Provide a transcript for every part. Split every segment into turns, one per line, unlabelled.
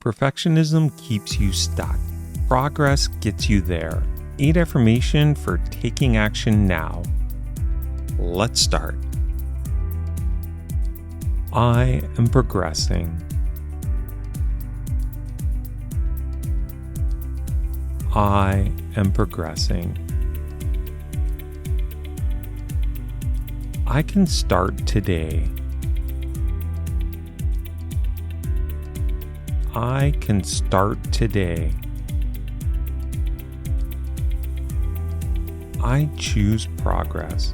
Perfectionism keeps you stuck. Progress gets you there. 8 affirmation for taking action now. Let's start. I am progressing. I am progressing. I can start today. I can start today. I choose progress.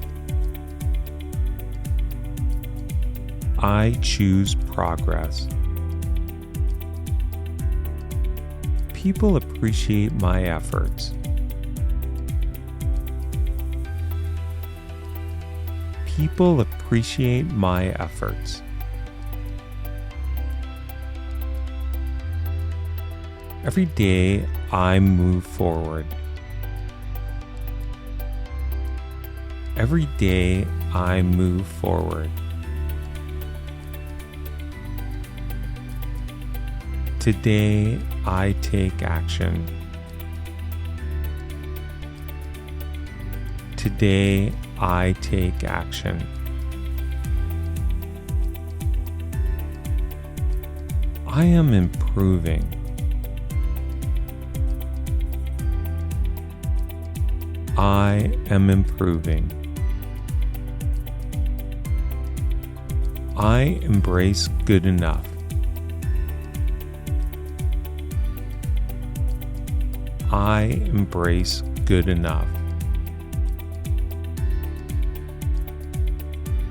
I choose progress. People appreciate my efforts. People appreciate my efforts. Every day I move forward. Every day I move forward. Today I take action. Today I take action. I am improving. I am improving. I embrace good enough. I embrace good enough.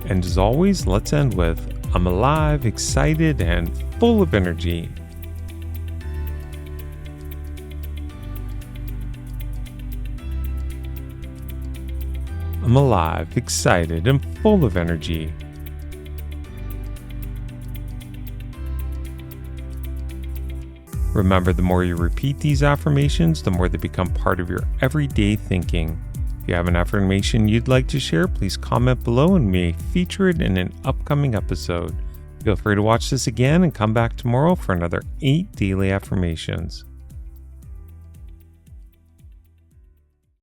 And as always, let's end with, I'm alive, excited, and full of energy. I'm alive, excited, and full of energy. Remember, the more you repeat these affirmations, the more they become part of your everyday thinking. If you have an affirmation you'd like to share, please comment below and we may feature it in an upcoming episode. Feel free to watch this again and come back tomorrow for another 8 daily affirmations.